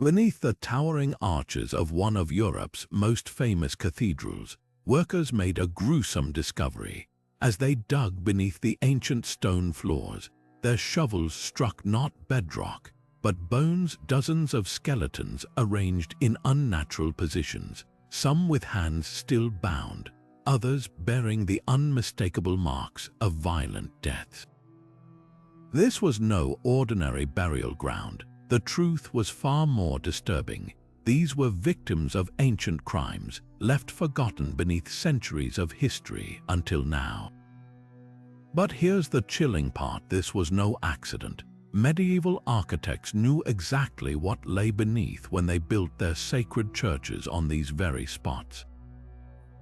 Beneath the towering arches of one of Europe's most famous cathedrals, workers made a gruesome discovery. As they dug beneath the ancient stone floors, their shovels struck not bedrock, but bones, dozens of skeletons arranged in unnatural positions, some with hands still bound, others bearing the unmistakable marks of violent deaths. This was no ordinary burial ground. The truth was far more disturbing. These were victims of ancient crimes, left forgotten beneath centuries of history until now. But here's the chilling part: this was no accident. Medieval architects knew exactly what lay beneath when they built their sacred churches on these very spots.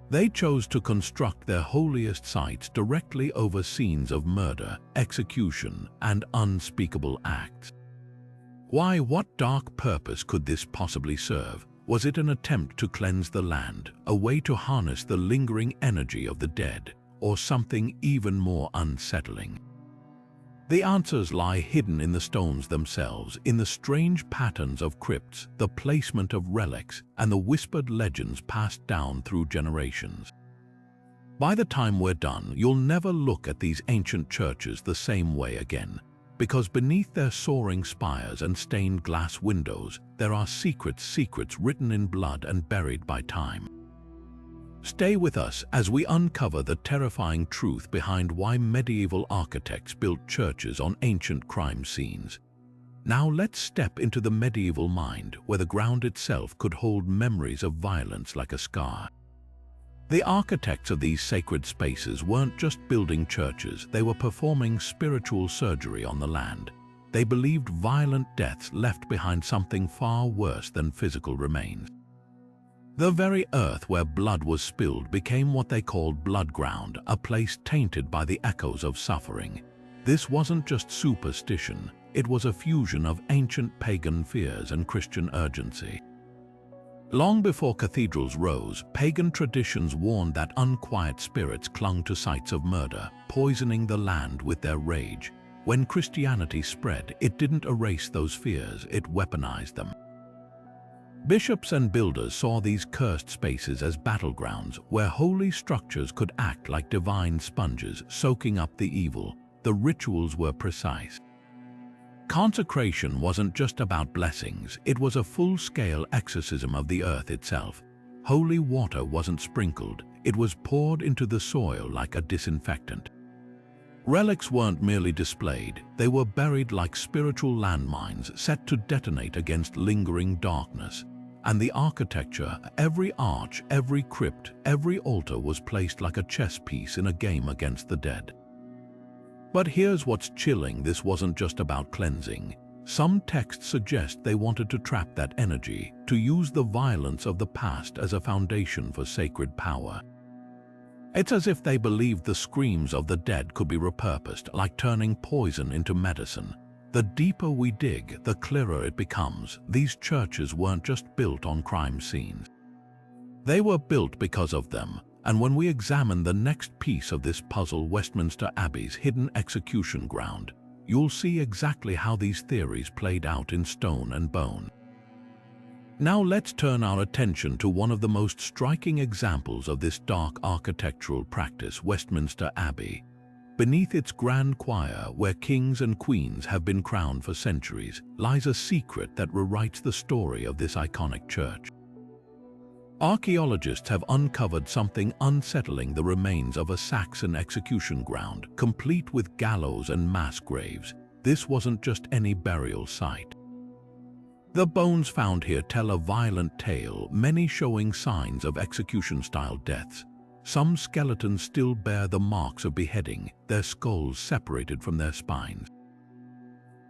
They chose to construct their holiest sites directly over scenes of murder, execution, and unspeakable acts. Why? What dark purpose could this possibly serve? Was it an attempt to cleanse the land, a way to harness the lingering energy of the dead, or something even more unsettling? The answers lie hidden in the stones themselves, in the strange patterns of crypts, the placement of relics, and the whispered legends passed down through generations. By the time we're done, you'll never look at these ancient churches the same way again, because beneath their soaring spires and stained glass windows, there are secrets written in blood and buried by time. Stay with us as we uncover the terrifying truth behind why medieval architects built churches on ancient crime scenes. Now let's step into the medieval mind, where the ground itself could hold memories of violence like a scar. The architects of these sacred spaces weren't just building churches, they were performing spiritual surgery on the land. They believed violent deaths left behind something far worse than physical remains. The very earth where blood was spilled became what they called blood ground, a place tainted by the echoes of suffering. This wasn't just superstition, it was a fusion of ancient pagan fears and Christian urgency. Long before cathedrals rose, pagan traditions warned that unquiet spirits clung to sites of murder, poisoning the land with their rage. When Christianity spread, it didn't erase those fears, it weaponized them. Bishops and builders saw these cursed spaces as battlegrounds where holy structures could act like divine sponges, soaking up the evil. The rituals were precise. Consecration wasn't just about blessings, it was a full-scale exorcism of the earth itself. Holy water wasn't sprinkled, it was poured into the soil like a disinfectant. Relics weren't merely displayed, they were buried like spiritual landmines set to detonate against lingering darkness. And the architecture, every arch, every crypt, every altar was placed like a chess piece in a game against the dead. But here's what's chilling: this wasn't just about cleansing. Some texts suggest they wanted to trap that energy, to use the violence of the past as a foundation for sacred power. It's as if they believed the screams of the dead could be repurposed, like turning poison into medicine. The deeper we dig, the clearer it becomes. These churches weren't just built on crime scenes. They were built because of them, and when we examine the next piece of this puzzle, Westminster Abbey's hidden execution ground, you'll see exactly how these theories played out in stone and bone. Now let's turn our attention to one of the most striking examples of this dark architectural practice, Westminster Abbey. Beneath its grand choir, where kings and queens have been crowned for centuries, lies a secret that rewrites the story of this iconic church. Archaeologists have uncovered something unsettling: the remains of a Saxon execution ground, complete with gallows and mass graves. This wasn't just any burial site. The bones found here tell a violent tale, many showing signs of execution-style deaths. Some skeletons still bear the marks of beheading, their skulls separated from their spines.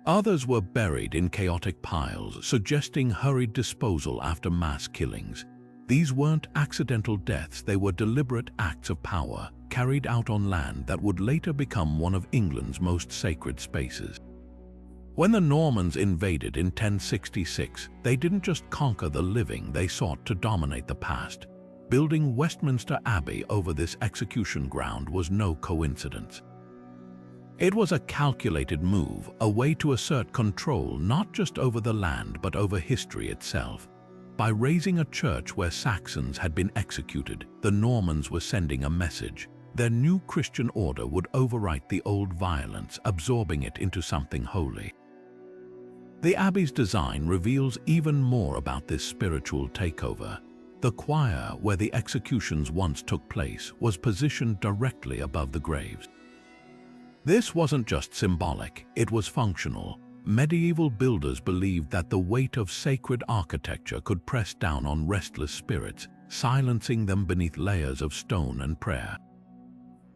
Others were buried in chaotic piles, suggesting hurried disposal after mass killings. These weren't accidental deaths, they were deliberate acts of power, carried out on land that would later become one of England's most sacred spaces. When the Normans invaded in 1066, they didn't just conquer the living, they sought to dominate the past. Building Westminster Abbey over this execution ground was no coincidence. It was a calculated move, a way to assert control not just over the land but over history itself. By raising a church where Saxons had been executed, the Normans were sending a message. Their new Christian order would overwrite the old violence, absorbing it into something holy. The Abbey's design reveals even more about this spiritual takeover. The choir, where the executions once took place, was positioned directly above the graves. This wasn't just symbolic, it was functional. Medieval builders believed that the weight of sacred architecture could press down on restless spirits, silencing them beneath layers of stone and prayer.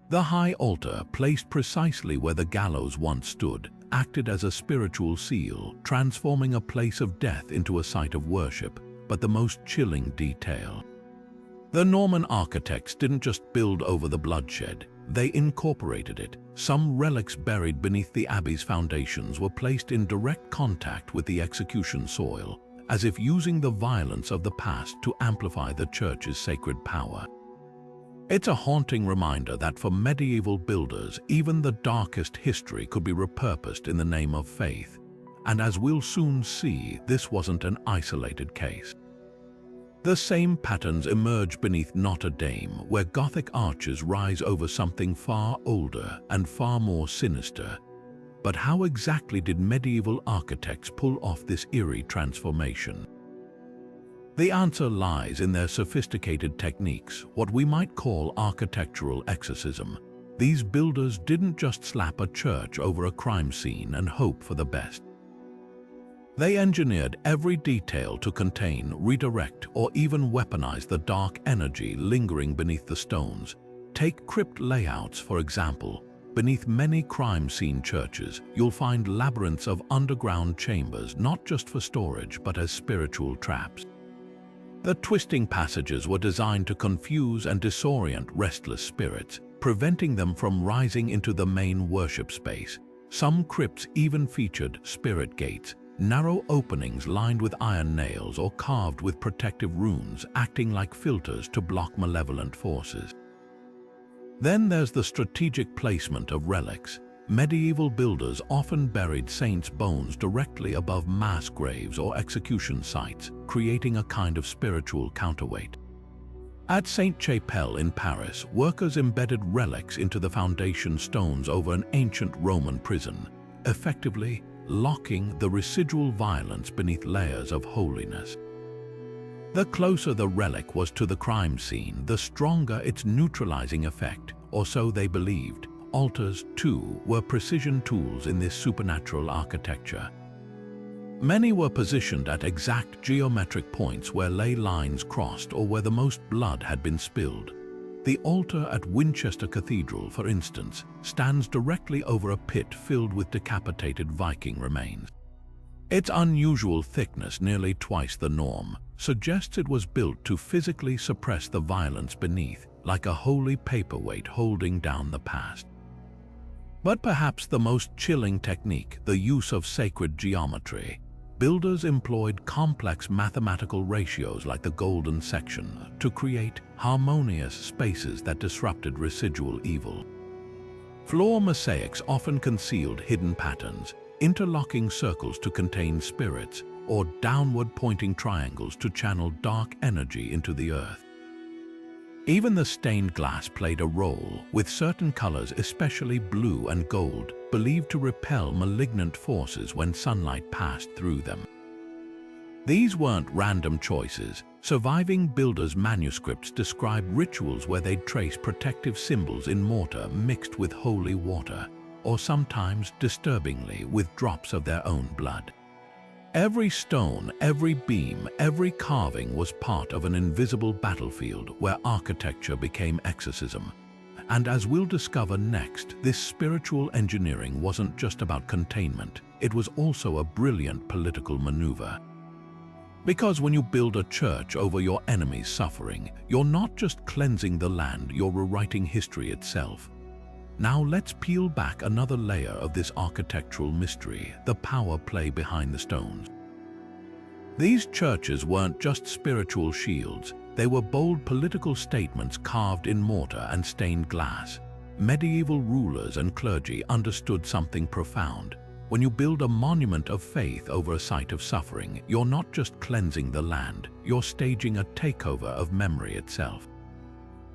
The high altar, placed precisely where the gallows once stood, acted as a spiritual seal, transforming a place of death into a site of worship. But the most chilling detail: the Norman architects didn't just build over the bloodshed, they incorporated it. Some relics buried beneath the Abbey's foundations were placed in direct contact with the execution soil, as if using the violence of the past to amplify the church's sacred power. It's a haunting reminder that for medieval builders, even the darkest history could be repurposed in the name of faith. And as we'll soon see, this wasn't an isolated case. The same patterns emerge beneath Notre-Dame, where Gothic arches rise over something far older and far more sinister. But how exactly did medieval architects pull off this eerie transformation? The answer lies in their sophisticated techniques, what we might call architectural exorcism. These builders didn't just slap a church over a crime scene and hope for the best. They engineered every detail to contain, redirect, or even weaponize the dark energy lingering beneath the stones. Take crypt layouts, for example. Beneath many crime scene churches, you'll find labyrinths of underground chambers, not just for storage, but as spiritual traps. The twisting passages were designed to confuse and disorient restless spirits, preventing them from rising into the main worship space. Some crypts even featured spirit gates, narrow openings lined with iron nails or carved with protective runes, acting like filters to block malevolent forces. Then there's the strategic placement of relics. Medieval builders often buried saints' bones directly above mass graves or execution sites, creating a kind of spiritual counterweight. At Sainte-Chapelle in Paris, workers embedded relics into the foundation stones over an ancient Roman prison, effectively locking the residual violence beneath layers of holiness. The closer the relic was to the crime scene, the stronger its neutralizing effect, or so they believed. Altars, too, were precision tools in this supernatural architecture. Many were positioned at exact geometric points where ley lines crossed or where the most blood had been spilled. The altar at Winchester Cathedral, for instance, stands directly over a pit filled with decapitated Viking remains. Its unusual thickness, nearly twice the norm, suggests it was built to physically suppress the violence beneath, like a holy paperweight holding down the past. But perhaps the most chilling technique, the use of sacred geometry. Builders employed complex mathematical ratios like the golden section to create harmonious spaces that disrupted residual evil. Floor mosaics often concealed hidden patterns, interlocking circles to contain spirits, or downward-pointing triangles to channel dark energy into the earth. Even the stained glass played a role, with certain colors, especially blue and gold, believed to repel malignant forces when sunlight passed through them. These weren't random choices. Surviving builders' manuscripts describe rituals where they'd trace protective symbols in mortar mixed with holy water, or sometimes, disturbingly, with drops of their own blood. Every stone, every beam, every carving was part of an invisible battlefield where architecture became exorcism. And as we'll discover next, this spiritual engineering wasn't just about containment, it was also a brilliant political maneuver. Because when you build a church over your enemy's suffering, you're not just cleansing the land, you're rewriting history itself. Now let's peel back another layer of this architectural mystery, the power play behind the stones. These churches weren't just spiritual shields, they were bold political statements carved in mortar and stained glass. medieval rulers and clergy understood something profound. When you build a monument of faith over a site of suffering, you're not just cleansing the land, you're staging a takeover of memory itself.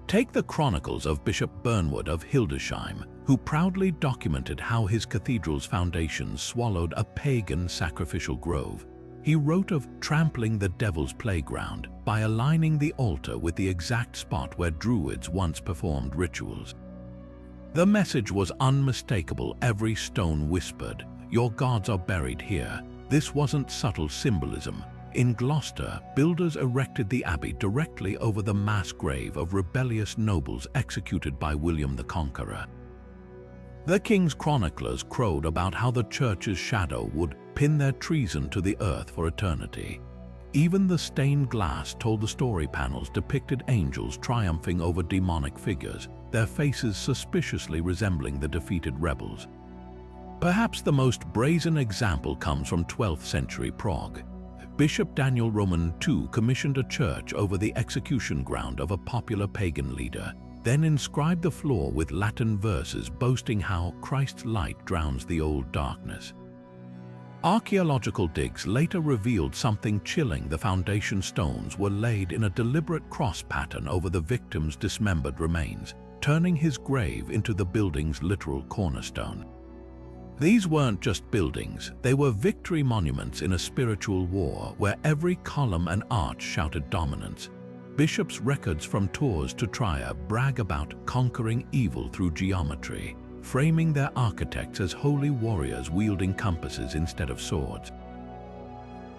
Take the chronicles of Bishop Bernward of Hildesheim, who proudly documented how his cathedral's foundations swallowed a pagan sacrificial grove. He wrote of trampling the devil's playground by aligning the altar with the exact spot where Druids once performed rituals. The message was unmistakable. Every stone whispered, "Your gods are buried here." This wasn't subtle symbolism. In Gloucester, builders erected the Abbey directly over the mass grave of rebellious nobles executed by William the Conqueror. The king's chroniclers crowed about how the church's shadow would pin their treason to the earth for eternity. Even the stained glass told the story panels depicted angels triumphing over demonic figures, their faces suspiciously resembling the defeated rebels. Perhaps the most brazen example comes from 12th century Prague. Bishop Daniel Roman II commissioned a church over the execution ground of a popular pagan leader, then inscribed the floor with Latin verses boasting how Christ's light drowns the old darkness. Archaeological digs later revealed something chilling. The foundation stones were laid in a deliberate cross pattern over the victim's dismembered remains, turning his grave into the building's literal cornerstone. These weren't just buildings, they were victory monuments in a spiritual war where every column and arch shouted dominance. Bishops' records from tours to Trier brag about conquering evil through geometry, framing their architects as holy warriors wielding compasses instead of swords.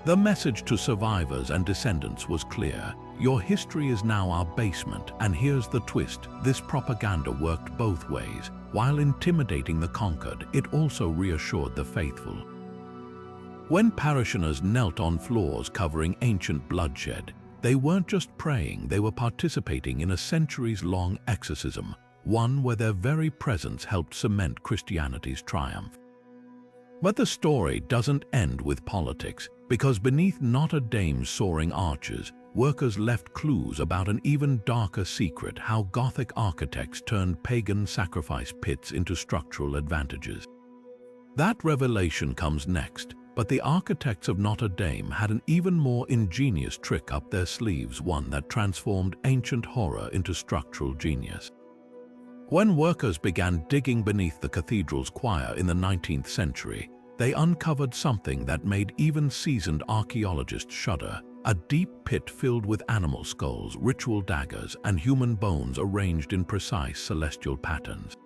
The message to survivors and descendants was clear: your history is now our basement, and here's the twist: this propaganda worked both ways. While intimidating the conquered, it also reassured the faithful. When parishioners knelt on floors covering ancient bloodshed, they weren't just praying, they were participating in a centuries-long exorcism, one where their very presence helped cement Christianity's triumph. But the story doesn't end with politics, because beneath Notre-Dame's soaring arches, workers left clues about an even darker secret: how Gothic architects turned pagan sacrifice pits into structural advantages. That revelation comes next, but the architects of Notre-Dame had an even more ingenious trick up their sleeves, one that transformed ancient horror into structural genius. When workers began digging beneath the cathedral's choir in the 19th century, they uncovered something that made even seasoned archaeologists shudder: a deep pit filled with animal skulls, ritual daggers, and human bones arranged in precise celestial patterns.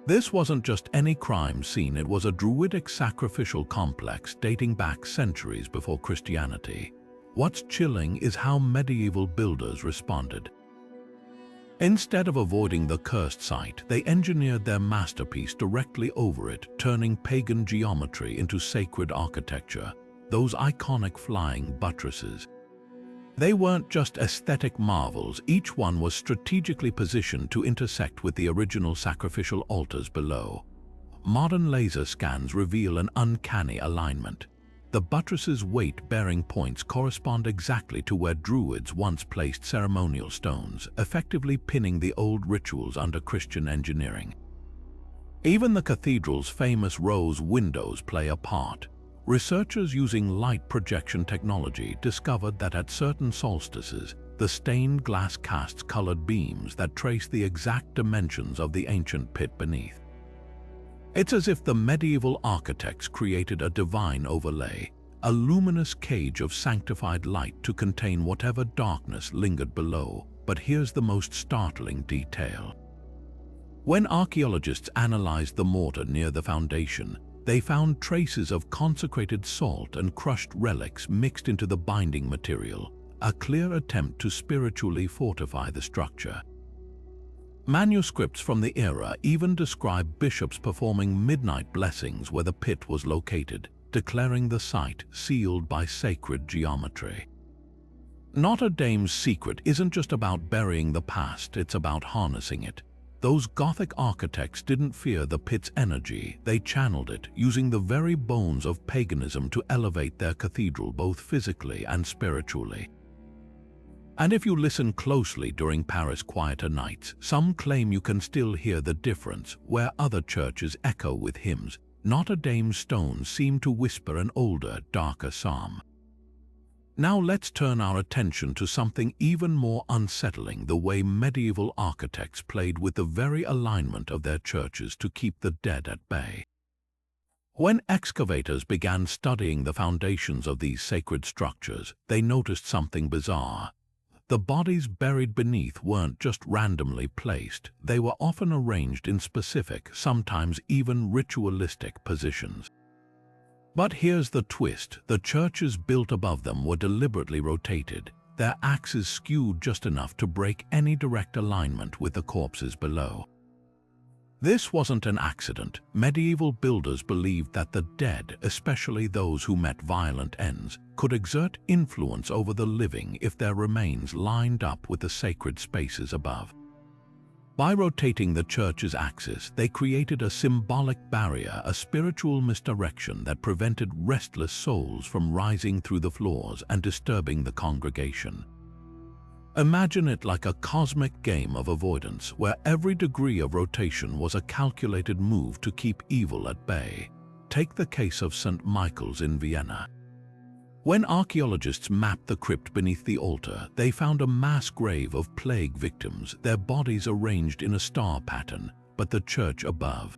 This wasn't just any crime scene, it was a druidic sacrificial complex dating back centuries before Christianity. What's chilling is how medieval builders responded. Instead of avoiding the cursed site, they engineered their masterpiece directly over it, turning pagan geometry into sacred architecture. Those iconic flying buttresses. They weren't just aesthetic marvels, each one was strategically positioned to intersect with the original sacrificial altars below. Modern laser scans reveal an uncanny alignment. The buttresses' weight-bearing points correspond exactly to where Druids once placed ceremonial stones, effectively pinning the old rituals under Christian engineering. Even the cathedral's famous rose windows play a part. Researchers using light projection technology discovered that at certain solstices, the stained glass casts colored beams that trace the exact dimensions of the ancient pit beneath. It's as if the medieval architects created a divine overlay, a luminous cage of sanctified light to contain whatever darkness lingered below. But here's the most startling detail. When archaeologists analyzed the mortar near the foundation, they found traces of consecrated salt and crushed relics mixed into the binding material, a clear attempt to spiritually fortify the structure. Manuscripts from the era even describe bishops performing midnight blessings where the pit was located, declaring the site sealed by sacred geometry. Notre-Dame's secret isn't just about burying the past, it's about harnessing it. Those Gothic architects didn't fear the pit's energy, they channeled it, using the very bones of paganism to elevate their cathedral both physically and spiritually. And if you listen closely during Paris' quieter nights, some claim you can still hear the difference where other churches echo with hymns. Notre-Dame's stones seem to whisper an older, darker psalm. Now let's turn our attention to something even more unsettling: the way medieval architects played with the very alignment of their churches to keep the dead at bay. When excavators began studying the foundations of these sacred structures, they noticed something bizarre. The bodies buried beneath weren't just randomly placed, they were often arranged in specific, sometimes even ritualistic positions. But here's the twist: the churches built above them were deliberately rotated, their axes skewed just enough to break any direct alignment with the corpses below. This wasn't an accident. Medieval builders believed that the dead, especially those who met violent ends, could exert influence over the living if their remains lined up with the sacred spaces above. By rotating the church's axis, they created a symbolic barrier, a spiritual misdirection that prevented restless souls from rising through the floors and disturbing the congregation. Imagine it like a cosmic game of avoidance, where every degree of rotation was a calculated move to keep evil at bay. Take the case of St. Michael's in Vienna. When archaeologists mapped the crypt beneath the altar, they found a mass grave of plague victims, their bodies arranged in a star pattern, but the church above.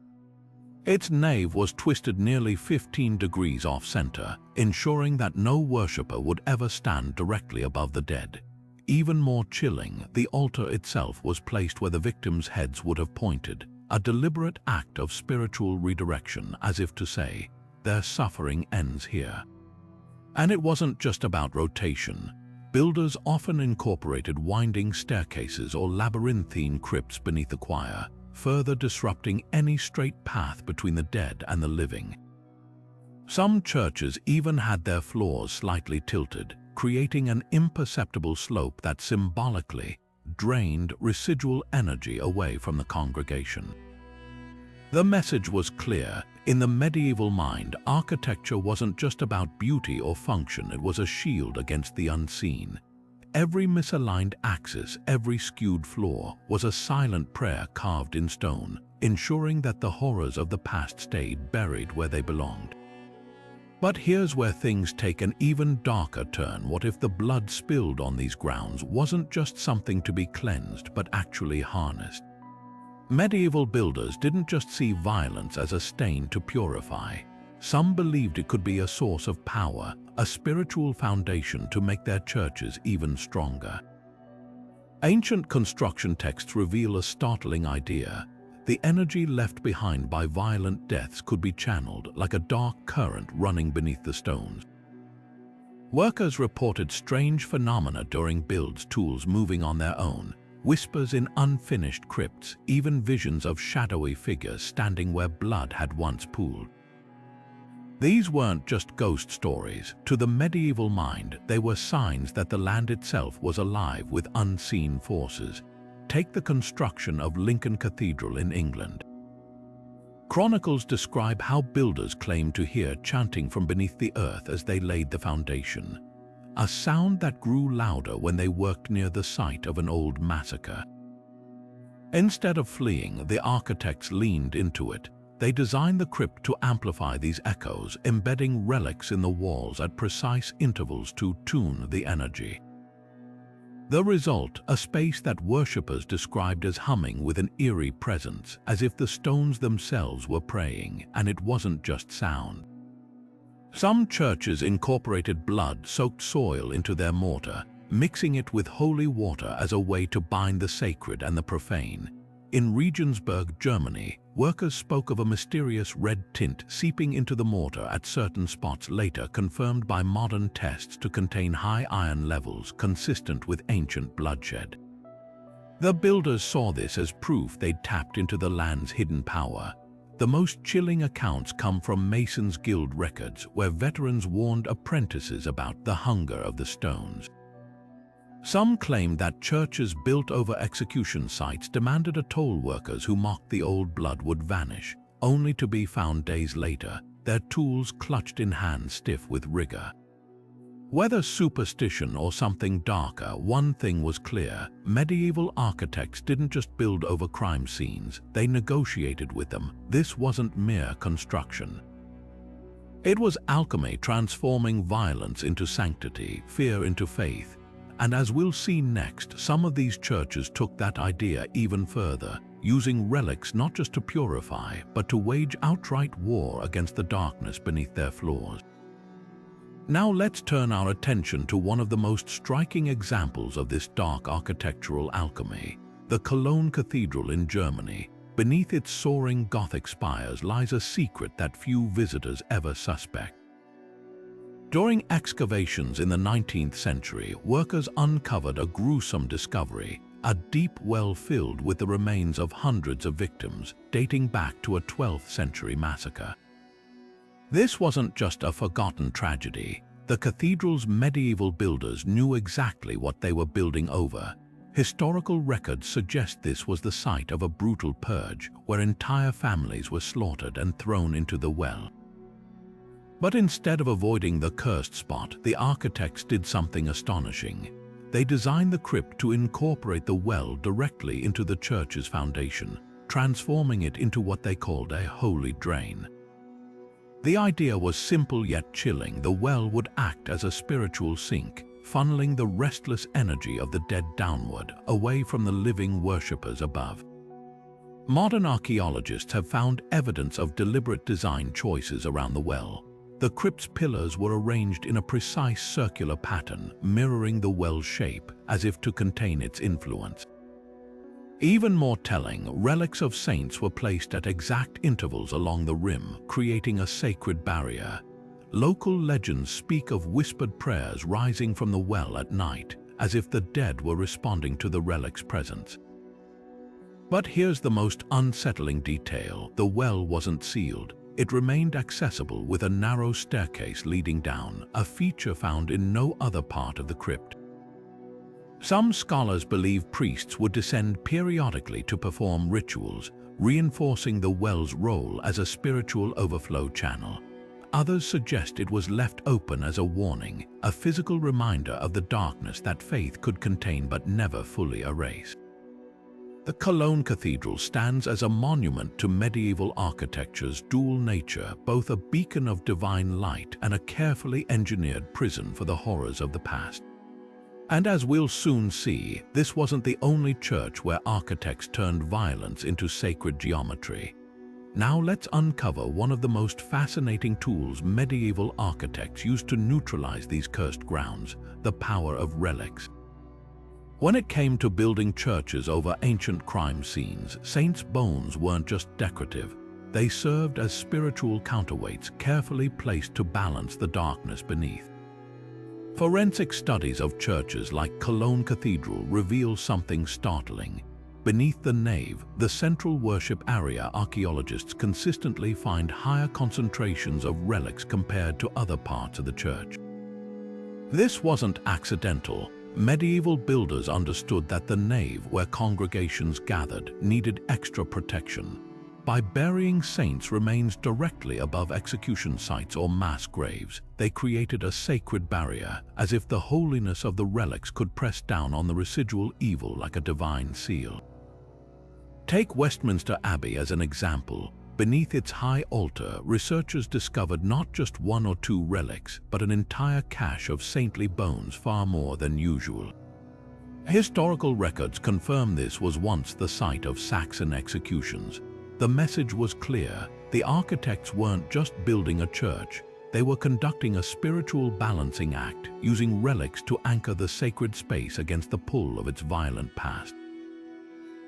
Its nave was twisted nearly 15 degrees off-center, ensuring that no worshipper would ever stand directly above the dead. Even more chilling, the altar itself was placed where the victims' heads would have pointed, a deliberate act of spiritual redirection, as if to say, their suffering ends here. And it wasn't just about rotation. Builders often incorporated winding staircases or labyrinthine crypts beneath the choir, further disrupting any straight path between the dead and the living. Some churches even had their floors slightly tilted, creating an imperceptible slope that symbolically drained residual energy away from the congregation. The message was clear. In the medieval mind, architecture wasn't just about beauty or function, it was a shield against the unseen. Every misaligned axis, every skewed floor, was a silent prayer carved in stone, ensuring that the horrors of the past stayed buried where they belonged. But here's where things take an even darker turn. What if the blood spilled on these grounds wasn't just something to be cleansed, but actually harnessed? Medieval builders didn't just see violence as a stain to purify. Some believed it could be a source of power, a spiritual foundation to make their churches even stronger. Ancient construction texts reveal a startling idea. The energy left behind by violent deaths could be channeled like a dark current running beneath the stones. Workers reported strange phenomena during builds, tools moving on their own, whispers in unfinished crypts, even visions of shadowy figures standing where blood had once pooled. These weren't just ghost stories. To the medieval mind, they were signs that the land itself was alive with unseen forces. Take the construction of Lincoln Cathedral in England. Chronicles describe how builders claimed to hear chanting from beneath the earth as they laid the foundation, a sound that grew louder when they worked near the site of an old massacre. Instead of fleeing, the architects leaned into it. They designed the crypt to amplify these echoes, embedding relics in the walls at precise intervals to tune the energy. The result, a space that worshippers described as humming with an eerie presence, as if the stones themselves were praying, and it wasn't just sound. Some churches incorporated blood-soaked soil into their mortar, mixing it with holy water as a way to bind the sacred and the profane. In Regensburg, Germany, workers spoke of a mysterious red tint seeping into the mortar at certain spots, later confirmed by modern tests to contain high iron levels consistent with ancient bloodshed. The builders saw this as proof they'd tapped into the land's hidden power. The most chilling accounts come from Masons' Guild records, where veterans warned apprentices about the hunger of the stones. Some claimed that churches built over execution sites demanded a toll. Workers who mocked the old blood would vanish, only to be found days later, their tools clutched in hands stiff with rigor. Whether superstition or something darker, one thing was clear: medieval architects didn't just build over crime scenes, they negotiated with them. This wasn't mere construction. It was alchemy, transforming violence into sanctity, fear into faith. And as we'll see next, some of these churches took that idea even further, using relics not just to purify, but to wage outright war against the darkness beneath their floors. Now let's turn our attention to one of the most striking examples of this dark architectural alchemy, the Cologne Cathedral in Germany. Beneath its soaring Gothic spires lies a secret that few visitors ever suspect. During excavations in the 19th century, workers uncovered a gruesome discovery: a deep well filled with the remains of hundreds of victims, dating back to a 12th century massacre. This wasn't just a forgotten tragedy. The cathedral's medieval builders knew exactly what they were building over. Historical records suggest this was the site of a brutal purge, where entire families were slaughtered and thrown into the well. But instead of avoiding the cursed spot, the architects did something astonishing. They designed the crypt to incorporate the well directly into the church's foundation, transforming it into what they called a holy drain. The idea was simple yet chilling. The well would act as a spiritual sink, funneling the restless energy of the dead downward, away from the living worshippers above. Modern archaeologists have found evidence of deliberate design choices around the well. The crypt's pillars were arranged in a precise circular pattern, mirroring the well's shape, as if to contain its influence. Even more telling, relics of saints were placed at exact intervals along the rim, creating a sacred barrier. Local legends speak of whispered prayers rising from the well at night, as if the dead were responding to the relic's presence. But here's the most unsettling detail: the well wasn't sealed. It remained accessible with a narrow staircase leading down, a feature found in no other part of the crypt. Some scholars believe priests would descend periodically to perform rituals, reinforcing the well's role as a spiritual overflow channel. Others suggest it was left open as a warning, a physical reminder of the darkness that faith could contain but never fully erase. The Cologne Cathedral stands as a monument to medieval architecture's dual nature, both a beacon of divine light and a carefully engineered prison for the horrors of the past. And as we'll soon see, this wasn't the only church where architects turned violence into sacred geometry. Now let's uncover one of the most fascinating tools medieval architects used to neutralize these cursed grounds: the power of relics. When it came to building churches over ancient crime scenes, saints' bones weren't just decorative. They served as spiritual counterweights, carefully placed to balance the darkness beneath. Forensic studies of churches like Cologne Cathedral reveal something startling. Beneath the nave, the central worship area, archaeologists consistently find higher concentrations of relics compared to other parts of the church. This wasn't accidental. Medieval builders understood that the nave, where congregations gathered, needed extra protection. By burying saints' remains directly above execution sites or mass graves, they created a sacred barrier, as if the holiness of the relics could press down on the residual evil like a divine seal. Take Westminster Abbey as an example. Beneath its high altar, researchers discovered not just one or two relics, but an entire cache of saintly bones, far more than usual. Historical records confirm this was once the site of Saxon executions. The message was clear: the architects weren't just building a church, they were conducting a spiritual balancing act, using relics to anchor the sacred space against the pull of its violent past.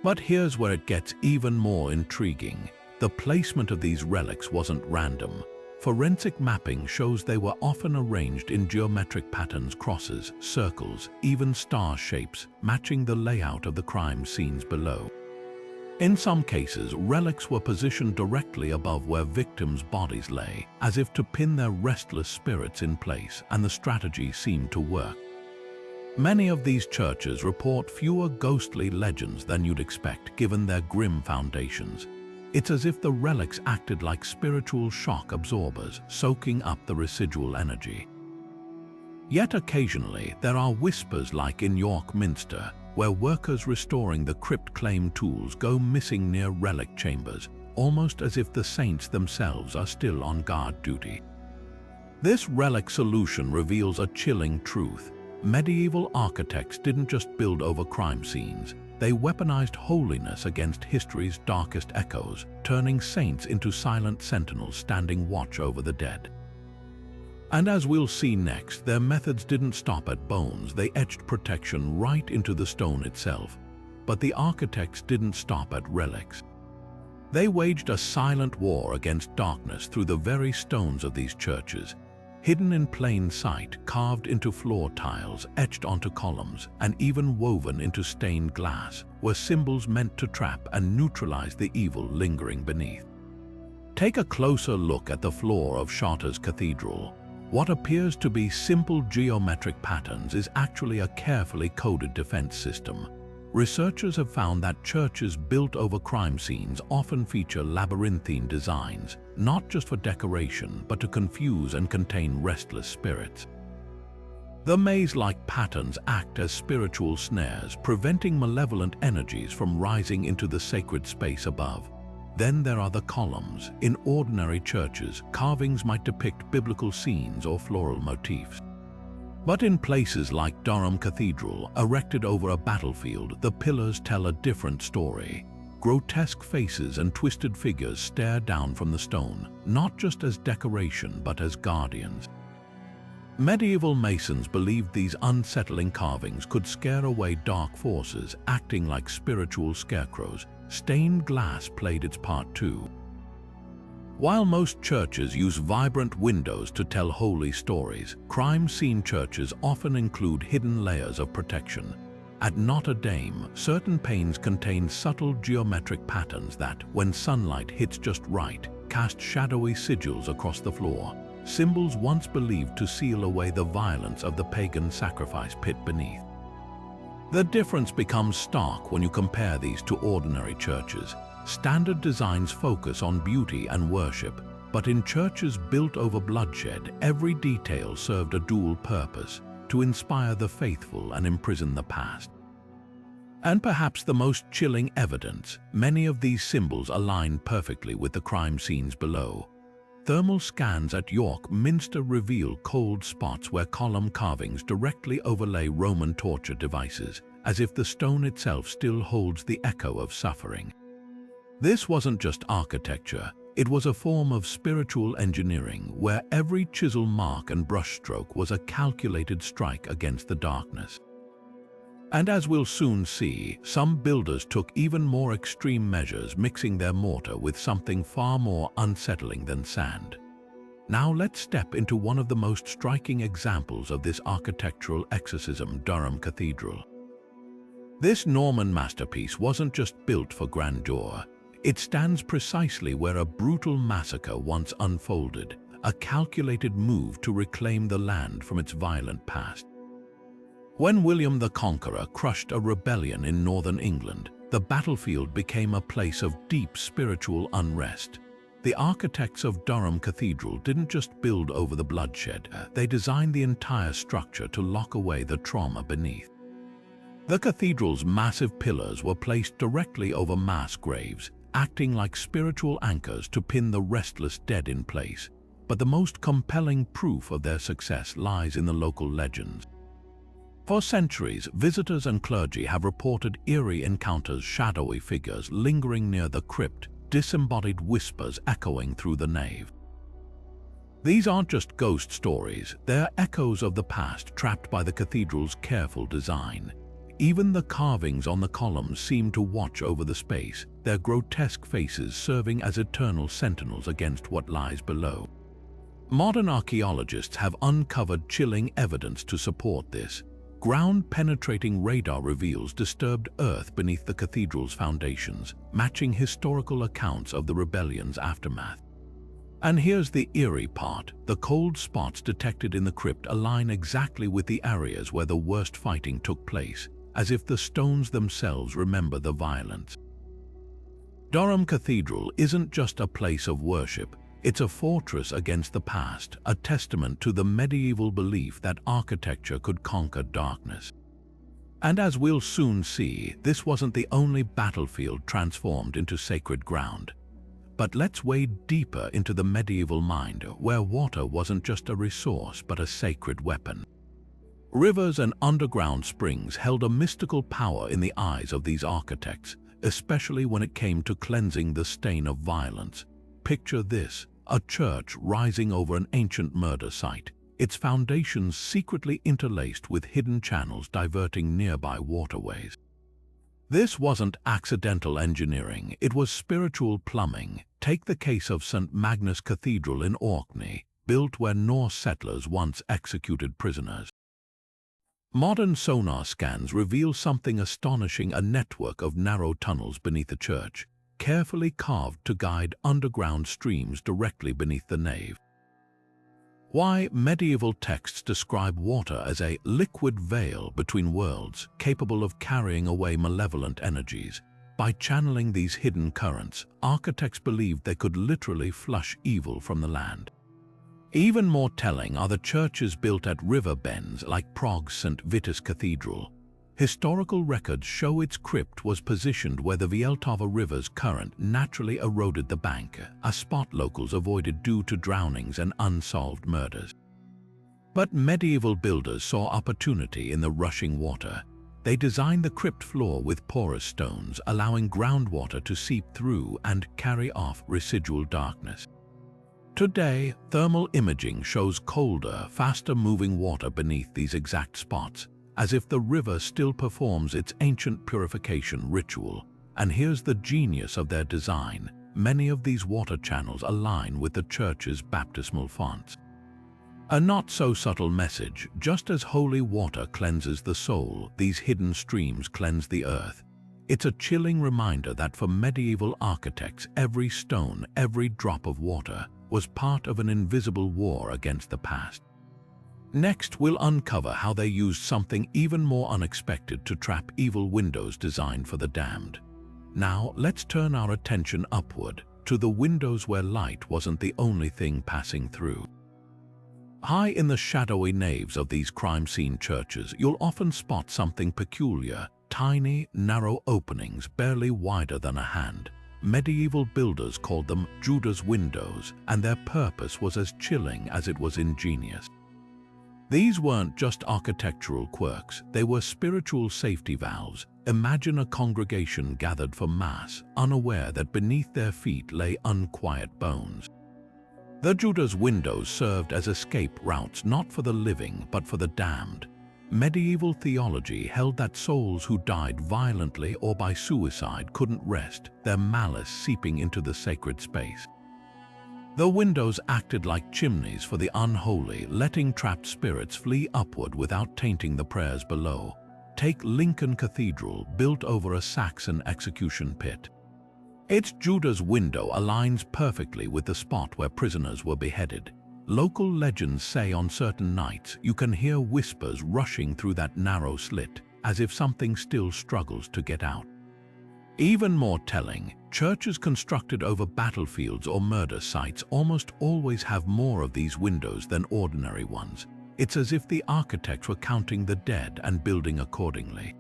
But here's where it gets even more intriguing. The placement of these relics wasn't random. Forensic mapping shows they were often arranged in geometric patterns: crosses, circles, even star shapes, matching the layout of the crime scenes below. In some cases, relics were positioned directly above where victims' bodies lay, as if to pin their restless spirits in place, and the strategy seemed to work. Many of these churches report fewer ghostly legends than you'd expect, given their grim foundations. It's as if the relics acted like spiritual shock absorbers, soaking up the residual energy. Yet occasionally there are whispers like in York Minster, where workers restoring the crypt claim tools go missing near relic chambers, almost as if the saints themselves are still on guard duty. This relic solution reveals a chilling truth. Medieval architects didn't just build over crime scenes, they weaponized holiness against history's darkest echoes, turning saints into silent sentinels standing watch over the dead. And as we'll see next, their methods didn't stop at bones, they etched protection right into the stone itself. But the architects didn't stop at relics. They waged a silent war against darkness through the very stones of these churches. Hidden in plain sight, carved into floor tiles, etched onto columns, and even woven into stained glass, were symbols meant to trap and neutralize the evil lingering beneath. Take a closer look at the floor of Chartres Cathedral. What appears to be simple geometric patterns is actually a carefully coded defense system. Researchers have found that churches built over crime scenes often feature labyrinthine designs, not just for decoration, but to confuse and contain restless spirits. The maze-like patterns act as spiritual snares, preventing malevolent energies from rising into the sacred space above. Then there are the columns. In ordinary churches, carvings might depict biblical scenes or floral motifs. But in places like Durham Cathedral, erected over a battlefield, the pillars tell a different story. Grotesque faces and twisted figures stare down from the stone, not just as decoration but as guardians. Medieval masons believed these unsettling carvings could scare away dark forces, acting like spiritual scarecrows. Stained glass played its part too. While most churches use vibrant windows to tell holy stories, crime scene churches often include hidden layers of protection. At Notre-Dame, certain panes contain subtle geometric patterns that, when sunlight hits just right, cast shadowy sigils across the floor, symbols once believed to seal away the violence of the pagan sacrifice pit beneath. The difference becomes stark when you compare these to ordinary churches. Standard designs focus on beauty and worship, but in churches built over bloodshed, every detail served a dual purpose: to inspire the faithful and imprison the past. And perhaps the most chilling evidence, many of these symbols align perfectly with the crime scenes below. Thermal scans at York Minster reveal cold spots where column carvings directly overlay Roman torture devices, as if the stone itself still holds the echo of suffering. This wasn't just architecture, it was a form of spiritual engineering where every chisel mark and brushstroke was a calculated strike against the darkness. And as we'll soon see, some builders took even more extreme measures, mixing their mortar with something far more unsettling than sand. Now let's step into one of the most striking examples of this architectural exorcism: Durham Cathedral. This Norman masterpiece wasn't just built for grandeur. It stands precisely where a brutal massacre once unfolded, a calculated move to reclaim the land from its violent past. When William the Conqueror crushed a rebellion in northern England, the battlefield became a place of deep spiritual unrest. The architects of Durham Cathedral didn't just build over the bloodshed, they designed the entire structure to lock away the trauma beneath. The cathedral's massive pillars were placed directly over mass graves, acting like spiritual anchors to pin the restless dead in place. But the most compelling proof of their success lies in the local legends. For centuries, visitors and clergy have reported eerie encounters, shadowy figures lingering near the crypt, disembodied whispers echoing through the nave. These aren't just ghost stories, they're echoes of the past trapped by the cathedral's careful design. Even the carvings on the columns seem to watch over the space, their grotesque faces serving as eternal sentinels against what lies below. Modern archaeologists have uncovered chilling evidence to support this. Ground-penetrating radar reveals disturbed earth beneath the cathedral's foundations, matching historical accounts of the rebellion's aftermath. And here's the eerie part: the cold spots detected in the crypt align exactly with the areas where the worst fighting took place, as if the stones themselves remember the violence. Durham Cathedral isn't just a place of worship, It's a fortress against the past, a testament to the medieval belief that architecture could conquer darkness. And as we'll soon see, this wasn't the only battlefield transformed into sacred ground. But let's wade deeper into the medieval mind, where water wasn't just a resource but a sacred weapon. Rivers and underground springs held a mystical power in the eyes of these architects, especially when it came to cleansing the stain of violence. Picture this, a church rising over an ancient murder site, its foundations secretly interlaced with hidden channels diverting nearby waterways. This wasn't accidental engineering, it was spiritual plumbing. Take the case of St. Magnus Cathedral in Orkney, built where Norse settlers once executed prisoners. Modern sonar scans reveal something astonishing: a network of narrow tunnels beneath the church, carefully carved to guide underground streams directly beneath the nave. Why? Medieval texts describe water as a liquid veil between worlds, capable of carrying away malevolent energies. By channeling these hidden currents, architects believed they could literally flush evil from the land. Even more telling are the churches built at river bends like Prague's St. Vitus Cathedral. Historical records show its crypt was positioned where the Vltava River's current naturally eroded the bank, a spot locals avoided due to drownings and unsolved murders. But medieval builders saw opportunity in the rushing water. They designed the crypt floor with porous stones, allowing groundwater to seep through and carry off residual darkness. Today, thermal imaging shows colder, faster-moving water beneath these exact spots, as if the river still performs its ancient purification ritual. And here's the genius of their design: many of these water channels align with the church's baptismal fonts. A not-so-subtle message: just as holy water cleanses the soul, these hidden streams cleanse the earth. It's a chilling reminder that for medieval architects, every stone, every drop of water, was part of an invisible war against the past. Next, we'll uncover how they used something even more unexpected to trap evil: windows designed for the damned. Now, let's turn our attention upward, to the windows where light wasn't the only thing passing through. High in the shadowy naves of these crime scene churches, you'll often spot something peculiar: tiny, narrow openings barely wider than a hand. Medieval builders called them Judas windows, and their purpose was as chilling as it was ingenious. These weren't just architectural quirks, they were spiritual safety valves. Imagine a congregation gathered for Mass, unaware that beneath their feet lay unquiet bones. The Judas windows served as escape routes not for the living but for the damned. Medieval theology held that souls who died violently or by suicide couldn't rest, their malice seeping into the sacred space. The windows acted like chimneys for the unholy, letting trapped spirits flee upward without tainting the prayers below. Take Lincoln Cathedral, built over a Saxon execution pit. Its Judas window aligns perfectly with the spot where prisoners were beheaded. Local legends say on certain nights you can hear whispers rushing through that narrow slit, as if something still struggles to get out. Even more telling, churches constructed over battlefields or murder sites almost always have more of these windows than ordinary ones. It's as if the architects were counting the dead and building accordingly.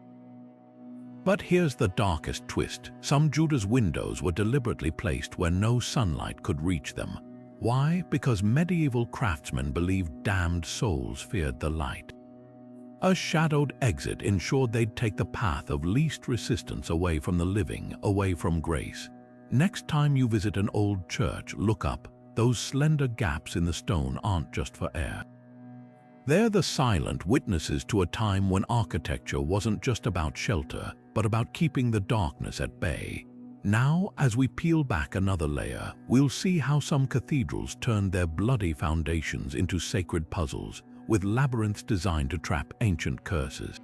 But here's the darkest twist: some Judas windows were deliberately placed where no sunlight could reach them. Why? Because medieval craftsmen believed damned souls feared the light. A shadowed exit ensured they'd take the path of least resistance away from the living, away from grace. Next time you visit an old church, look up. Those slender gaps in the stone aren't just for air. They're the silent witnesses to a time when architecture wasn't just about shelter, but about keeping the darkness at bay. Now, as we peel back another layer, we'll see how some cathedrals turned their bloody foundations into sacred puzzles, with labyrinths designed to trap ancient curses.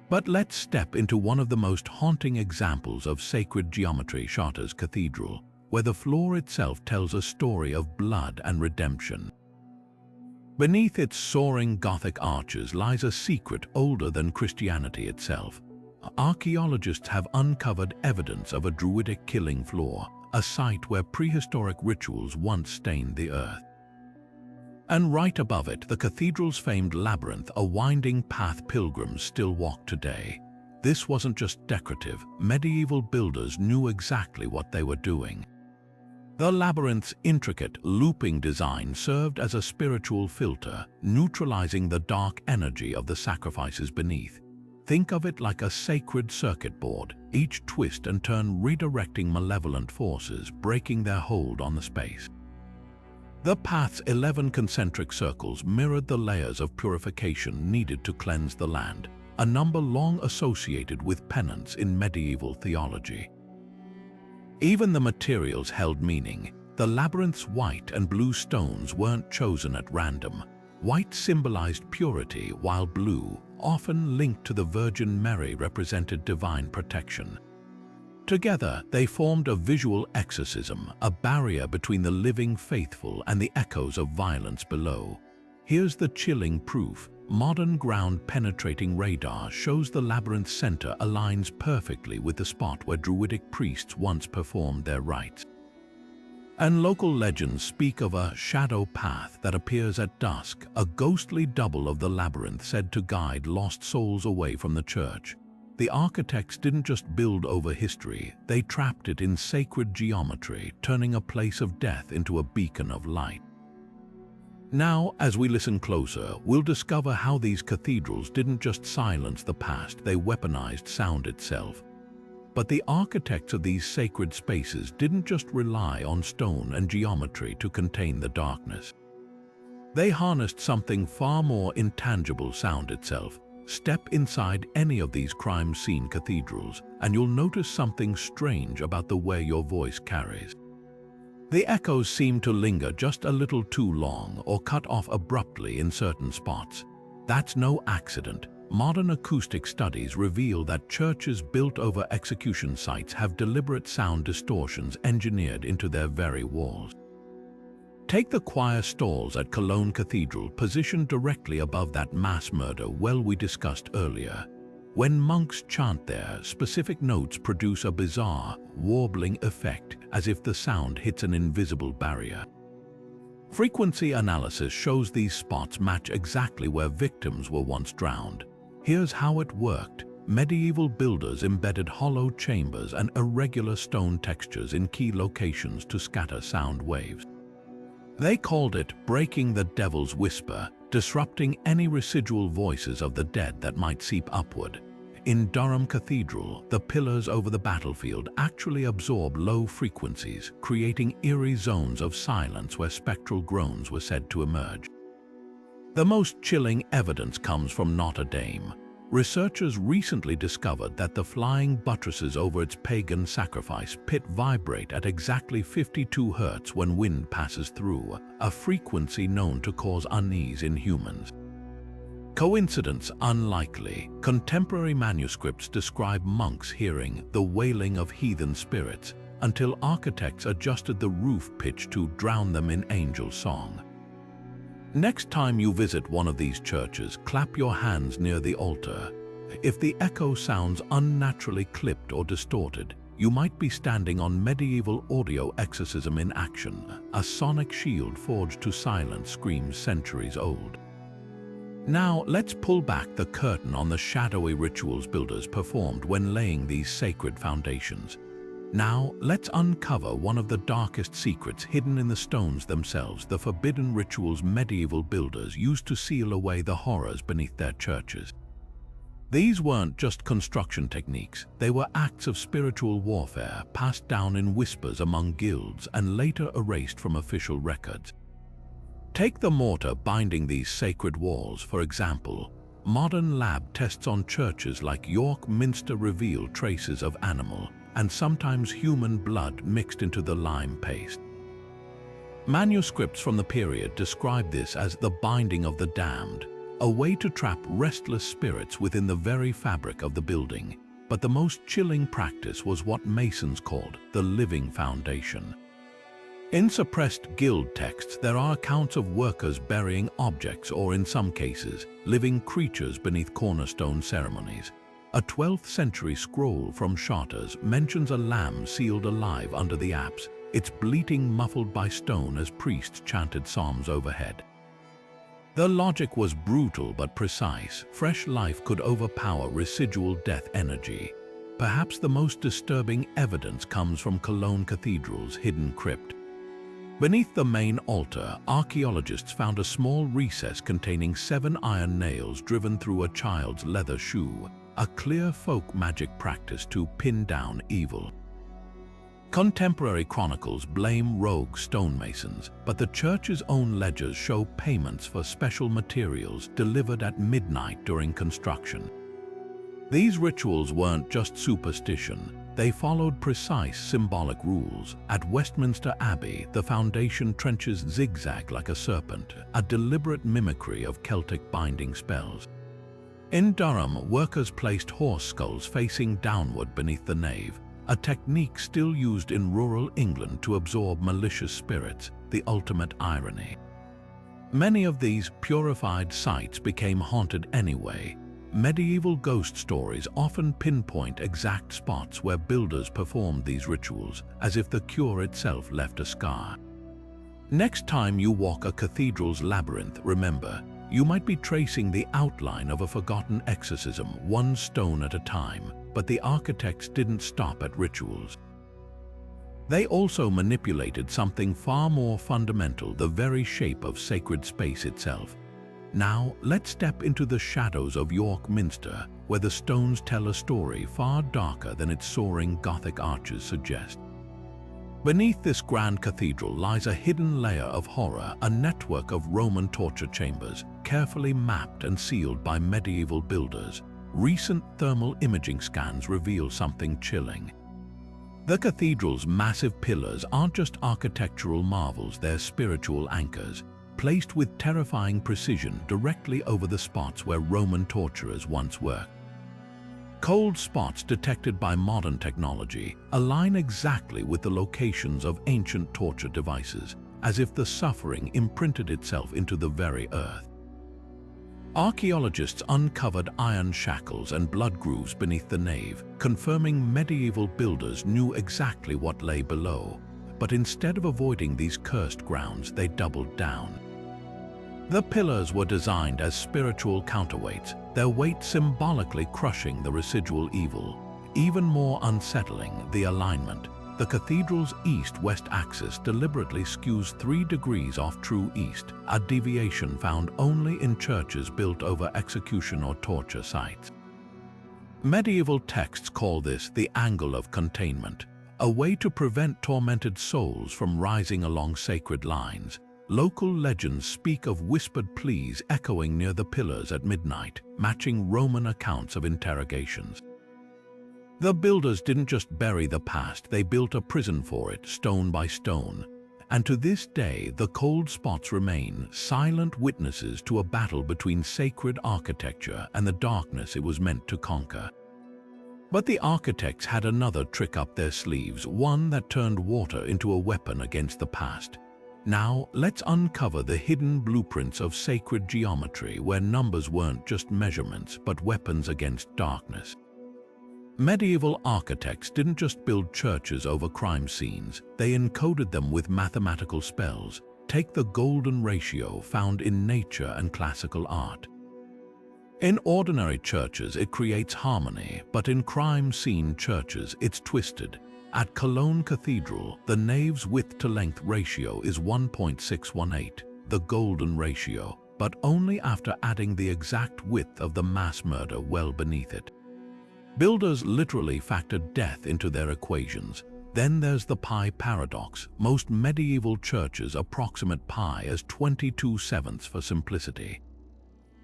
But let's step into one of the most haunting examples of sacred geometry: Chartres Cathedral, where the floor itself tells a story of blood and redemption. Beneath its soaring Gothic arches lies a secret older than Christianity itself. Archaeologists have uncovered evidence of a druidic killing floor, a site where prehistoric rituals once stained the earth. And right above it, the cathedral's famed labyrinth, a winding path pilgrims still walk today. This wasn't just decorative. Medieval builders knew exactly what they were doing. The labyrinth's intricate, looping design served as a spiritual filter, neutralizing the dark energy of the sacrifices beneath. Think of it like a sacred circuit board, each twist and turn redirecting malevolent forces, breaking their hold on the space. The path's 11 concentric circles mirrored the layers of purification needed to cleanse the land, a number long associated with penance in medieval theology. Even the materials held meaning. The labyrinth's white and blue stones weren't chosen at random. White symbolized purity, while blue, often linked to the Virgin Mary, represented divine protection. Together, they formed a visual exorcism, a barrier between the living faithful and the echoes of violence below. Here's the chilling proof. Modern ground-penetrating radar shows the labyrinth's center aligns perfectly with the spot where Druidic priests once performed their rites. And local legends speak of a shadow path that appears at dusk, a ghostly double of the labyrinth said to guide lost souls away from the church. The architects didn't just build over history, they trapped it in sacred geometry, turning a place of death into a beacon of light. Now, as we listen closer, we'll discover how these cathedrals didn't just silence the past, they weaponized sound itself. But the architects of these sacred spaces didn't just rely on stone and geometry to contain the darkness. They harnessed something far more intangible: sound itself. Step inside any of these crime-scene cathedrals, and you'll notice something strange about the way your voice carries. The echoes seem to linger just a little too long or cut off abruptly in certain spots. That's no accident. Modern acoustic studies reveal that churches built over execution sites have deliberate sound distortions engineered into their very walls. Take the choir stalls at Cologne Cathedral, positioned directly above that mass murder well we discussed earlier. When monks chant there, specific notes produce a bizarre, warbling effect, as if the sound hits an invisible barrier. Frequency analysis shows these spots match exactly where victims were once drowned. Here's how it worked. Medieval builders embedded hollow chambers and irregular stone textures in key locations to scatter sound waves. They called it breaking the devil's whisper, disrupting any residual voices of the dead that might seep upward. In Durham Cathedral, the pillars over the battlefield actually absorb low frequencies, creating eerie zones of silence where spectral groans were said to emerge. The most chilling evidence comes from Notre-Dame. Researchers recently discovered that the flying buttresses over its pagan sacrifice pit vibrate at exactly 52 Hz when wind passes through, a frequency known to cause unease in humans. Coincidence? Unlikely. Contemporary manuscripts describe monks hearing the wailing of heathen spirits until architects adjusted the roof pitch to drown them in angel song. Next time you visit one of these churches, clap your hands near the altar. If the echo sounds unnaturally clipped or distorted, you might be standing on medieval audio exorcism in action, a sonic shield forged to silence screams centuries old. Now, let's pull back the curtain on the shadowy rituals builders performed when laying these sacred foundations. Now, let's uncover one of the darkest secrets hidden in the stones themselves, the forbidden rituals medieval builders used to seal away the horrors beneath their churches. These weren't just construction techniques, they were acts of spiritual warfare passed down in whispers among guilds and later erased from official records. Take the mortar binding these sacred walls, for example. Modern lab tests on churches like York Minster reveal traces of animal and sometimes human blood mixed into the lime paste. Manuscripts from the period describe this as the binding of the damned, a way to trap restless spirits within the very fabric of the building. But the most chilling practice was what Masons called the living foundation. In suppressed guild texts, there are accounts of workers burying objects or, in some cases, living creatures beneath cornerstone ceremonies. A 12th century scroll from Chartres mentions a lamb sealed alive under the apse, its bleating muffled by stone as priests chanted psalms overhead. The logic was brutal but precise. Fresh life could overpower residual death energy. Perhaps the most disturbing evidence comes from Cologne Cathedral's hidden crypt. Beneath the main altar, archaeologists found a small recess containing 7 iron nails driven through a child's leather shoe, a clear folk magic practice to pin down evil. Contemporary chronicles blame rogue stonemasons, but the church's own ledgers show payments for special materials delivered at midnight during construction. These rituals weren't just superstition, they followed precise symbolic rules. At Westminster Abbey, the foundation trenches zigzag like a serpent, a deliberate mimicry of Celtic binding spells. In Durham, workers placed horse skulls facing downward beneath the nave, a technique still used in rural England to absorb malicious spirits, the ultimate irony. Many of these purified sites became haunted anyway. Medieval ghost stories often pinpoint exact spots where builders performed these rituals, as if the cure itself left a scar. Next time you walk a cathedral's labyrinth, remember, you might be tracing the outline of a forgotten exorcism, one stone at a time, but the architects didn't stop at rituals. They also manipulated something far more fundamental, the very shape of sacred space itself. Now, let's step into the shadows of York Minster, where the stones tell a story far darker than its soaring Gothic arches suggest. Beneath this grand cathedral lies a hidden layer of horror, a network of Roman torture chambers, carefully mapped and sealed by medieval builders. Recent thermal imaging scans reveal something chilling. The cathedral's massive pillars aren't just architectural marvels, they're spiritual anchors, placed with terrifying precision directly over the spots where Roman torturers once worked. Cold spots detected by modern technology align exactly with the locations of ancient torture devices, as if the suffering imprinted itself into the very earth. Archaeologists uncovered iron shackles and blood grooves beneath the nave, confirming medieval builders knew exactly what lay below. But instead of avoiding these cursed grounds, they doubled down. The pillars were designed as spiritual counterweights, their weight symbolically crushing the residual evil. Even more unsettling, the alignment. The cathedral's east-west axis deliberately skews 3 degrees off true east, a deviation found only in churches built over execution or torture sites. Medieval texts call this the angle of containment, a way to prevent tormented souls from rising along sacred lines. Local legends speak of whispered pleas echoing near the pillars at midnight, matching Roman accounts of interrogations. The builders didn't just bury the past, they built a prison for it, stone by stone. And to this day, the cold spots remain, silent witnesses to a battle between sacred architecture and the darkness it was meant to conquer. But the architects had another trick up their sleeves, one that turned water into a weapon against the past. Now, let's uncover the hidden blueprints of sacred geometry, where numbers weren't just measurements, but weapons against darkness. Medieval architects didn't just build churches over crime scenes, they encoded them with mathematical spells. Take the golden ratio found in nature and classical art. In ordinary churches, it creates harmony, but in crime scene churches, it's twisted. At Cologne Cathedral, the nave's width-to-length ratio is 1.618, the golden ratio, but only after adding the exact width of the mass murder well beneath it. Builders literally factored death into their equations. Then there's the pi paradox. Most medieval churches approximate pi as 22/7 for simplicity.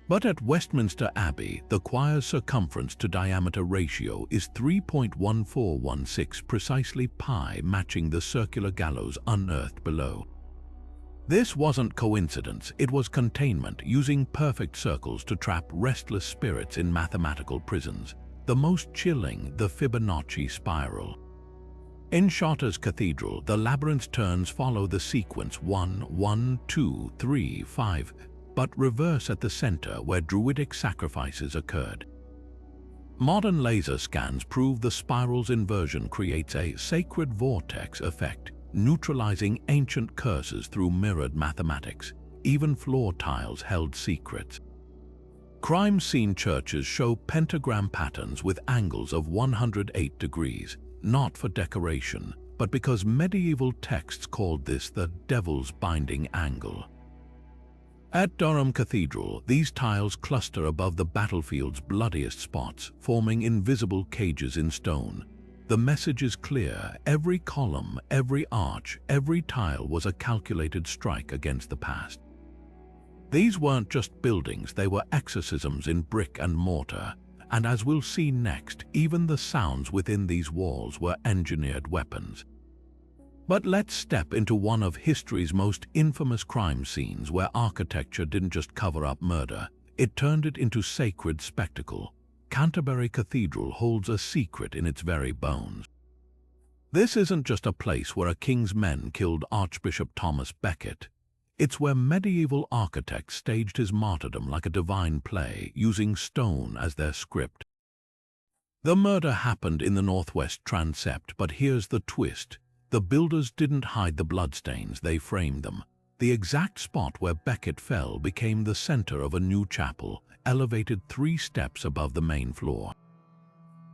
But at Westminster Abbey, the choir's circumference to diameter ratio is 3.1416, precisely pi, matching the circular gallows unearthed below. This wasn't coincidence, it was containment, using perfect circles to trap restless spirits in mathematical prisons. The most chilling, the Fibonacci spiral. In Chartres Cathedral, the labyrinth's turns follow the sequence 1, 1, 2, 3, 5, but reverse at the center where druidic sacrifices occurred. Modern laser scans prove the spiral's inversion creates a sacred vortex effect, neutralizing ancient curses through mirrored mathematics. Even floor tiles held secrets. Crime scene churches show pentagram patterns with angles of 108 degrees, not for decoration, but because medieval texts called this the devil's binding angle. At Durham Cathedral, these tiles cluster above the battlefield's bloodiest spots, forming invisible cages in stone. The message is clear: every column, every arch, every tile was a calculated strike against the past. These weren't just buildings, they were exorcisms in brick and mortar, and as we'll see next, even the sounds within these walls were engineered weapons. But let's step into one of history's most infamous crime scenes where architecture didn't just cover up murder, it turned it into sacred spectacle. Canterbury Cathedral holds a secret in its very bones. This isn't just a place where a king's men killed Archbishop Thomas Becket. It's where medieval architects staged his martyrdom like a divine play, using stone as their script. The murder happened in the northwest transept, but here's the twist. The builders didn't hide the bloodstains, they framed them. The exact spot where Becket fell became the center of a new chapel, elevated 3 steps above the main floor.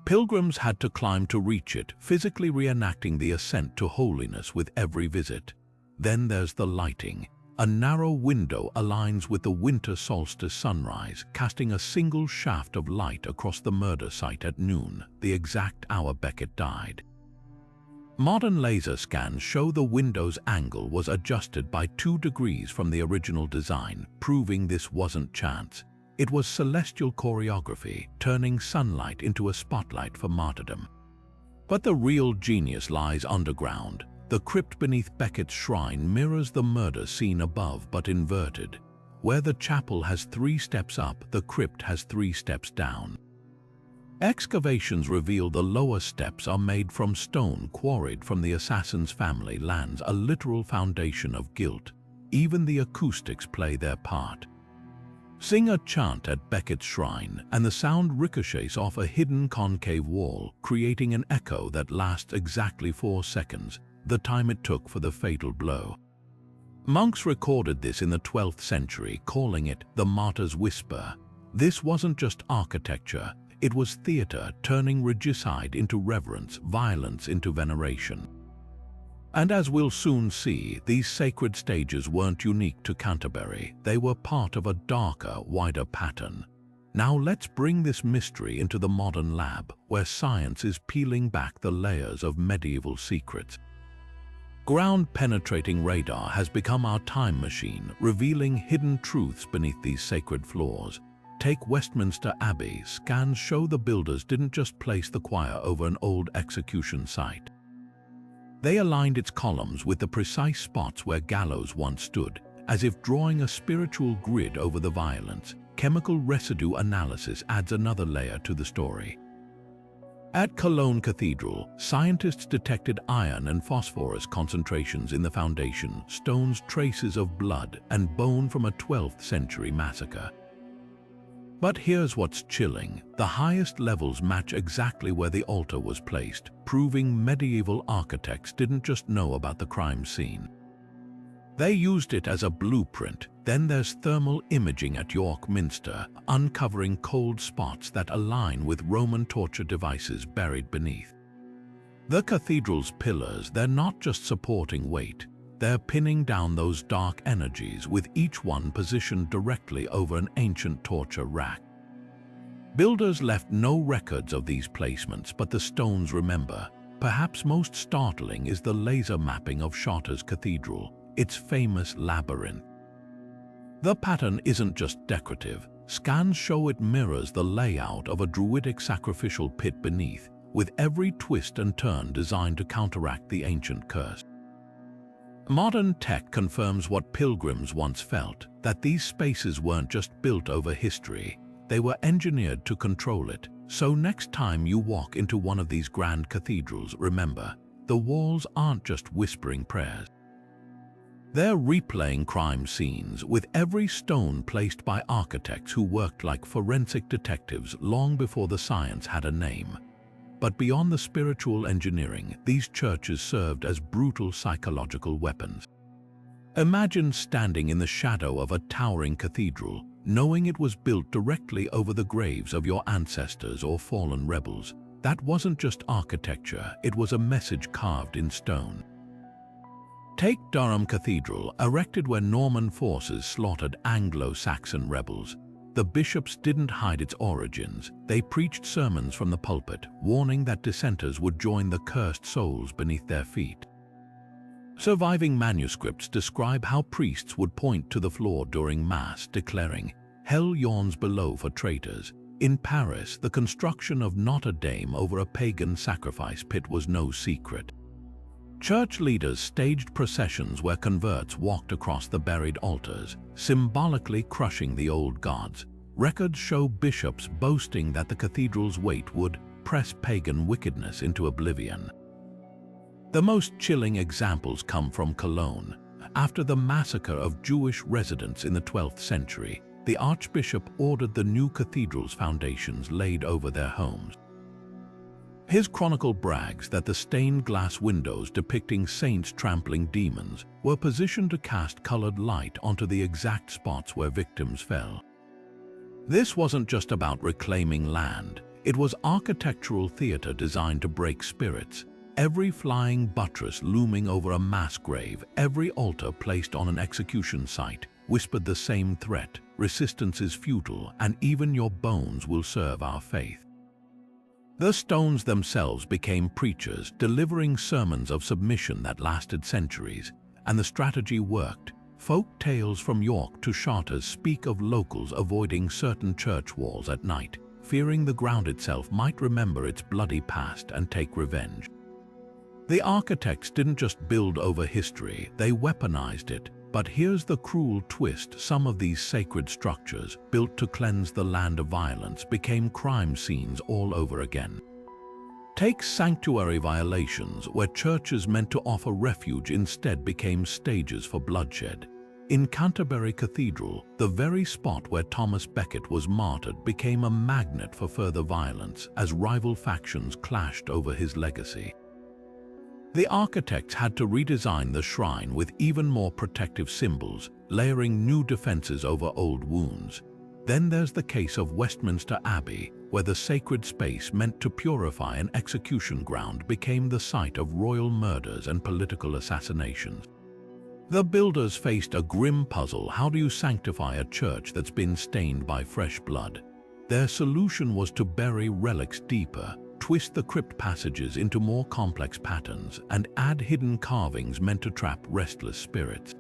Pilgrims had to climb to reach it, physically reenacting the ascent to holiness with every visit. Then there's the lighting. A narrow window aligns with the winter solstice sunrise, casting a single shaft of light across the murder site at noon, the exact hour Becket died. Modern laser scans show the window's angle was adjusted by 2 degrees from the original design, proving this wasn't chance. It was celestial choreography, turning sunlight into a spotlight for martyrdom. But the real genius lies underground. The crypt beneath Becket's shrine mirrors the murder scene above, but inverted. Where the chapel has 3 steps up, the crypt has 3 steps down. Excavations reveal the lower steps are made from stone quarried from the assassin's family lands, a literal foundation of guilt. Even the acoustics play their part. Sing a chant at Becket's shrine, and the sound ricochets off a hidden concave wall, creating an echo that lasts exactly 4 seconds, the time it took for the fatal blow. Monks recorded this in the 12th century, calling it the martyr's whisper. This wasn't just architecture, it was theater, turning regicide into reverence, violence into veneration. And as we'll soon see, these sacred stages weren't unique to Canterbury, they were part of a darker, wider pattern. Now let's bring this mystery into the modern lab, where science is peeling back the layers of medieval secrets. Ground-penetrating radar has become our time machine, revealing hidden truths beneath these sacred floors. Take Westminster Abbey. Scans show the builders didn't just place the choir over an old execution site. They aligned its columns with the precise spots where gallows once stood, as if drawing a spiritual grid over the violence. Chemical residue analysis adds another layer to the story. At Cologne Cathedral, scientists detected iron and phosphorus concentrations in the foundation, stones, traces of blood, and bone from a 12th century massacre. But here's what's chilling. The highest levels match exactly where the altar was placed, proving medieval architects didn't just know about the crime scene. They used it as a blueprint. Then there's thermal imaging at York Minster, uncovering cold spots that align with Roman torture devices buried beneath. The cathedral's pillars, they're not just supporting weight, they're pinning down those dark energies, with each one positioned directly over an ancient torture rack. Builders left no records of these placements, but the stones remember. Perhaps most startling is the laser mapping of Chartres Cathedral, its famous labyrinth. The pattern isn't just decorative. Scans show it mirrors the layout of a druidic sacrificial pit beneath, with every twist and turn designed to counteract the ancient curse. Modern tech confirms what pilgrims once felt, that these spaces weren't just built over history, they were engineered to control it. So next time you walk into one of these grand cathedrals, remember, the walls aren't just whispering prayers. They're replaying crime scenes, with every stone placed by architects who worked like forensic detectives long before the science had a name. But beyond the spiritual engineering, these churches served as brutal psychological weapons. Imagine standing in the shadow of a towering cathedral, knowing it was built directly over the graves of your ancestors or fallen rebels. That wasn't just architecture, it was a message carved in stone. Take Durham Cathedral, erected where Norman forces slaughtered Anglo-Saxon rebels. The bishops didn't hide its origins. They preached sermons from the pulpit, warning that dissenters would join the cursed souls beneath their feet. Surviving manuscripts describe how priests would point to the floor during Mass, declaring, "Hell yawns below for traitors." In Paris, the construction of Notre-Dame over a pagan sacrifice pit was no secret. Church leaders staged processions where converts walked across the buried altars, symbolically crushing the old gods. Records show bishops boasting that the cathedral's weight would press pagan wickedness into oblivion. The most chilling examples come from Cologne. After the massacre of Jewish residents in the 12th century, the archbishop ordered the new cathedral's foundations laid over their homes. His chronicle brags that the stained glass windows depicting saints trampling demons were positioned to cast colored light onto the exact spots where victims fell. This wasn't just about reclaiming land, it was architectural theater designed to break spirits. Every flying buttress looming over a mass grave, every altar placed on an execution site, whispered the same threat: resistance is futile, and even your bones will serve our faith. The stones themselves became preachers, delivering sermons of submission that lasted centuries, and the strategy worked. Folk tales from York to Chartres speak of locals avoiding certain church walls at night, fearing the ground itself might remember its bloody past and take revenge. The architects didn't just build over history, they weaponized it. But here's the cruel twist: some of these sacred structures, built to cleanse the land of violence, became crime scenes all over again. Take sanctuary violations, where churches meant to offer refuge instead became stages for bloodshed. In Canterbury Cathedral, the very spot where Thomas Becket was martyred became a magnet for further violence as rival factions clashed over his legacy. The architects had to redesign the shrine with even more protective symbols, layering new defenses over old wounds. Then there's the case of Westminster Abbey, where the sacred space meant to purify an execution ground became the site of royal murders and political assassinations. The builders faced a grim puzzle: how do you sanctify a church that's been stained by fresh blood? Their solution was to bury relics deeper, twist the crypt passages into more complex patterns, and add hidden carvings meant to trap restless spirits.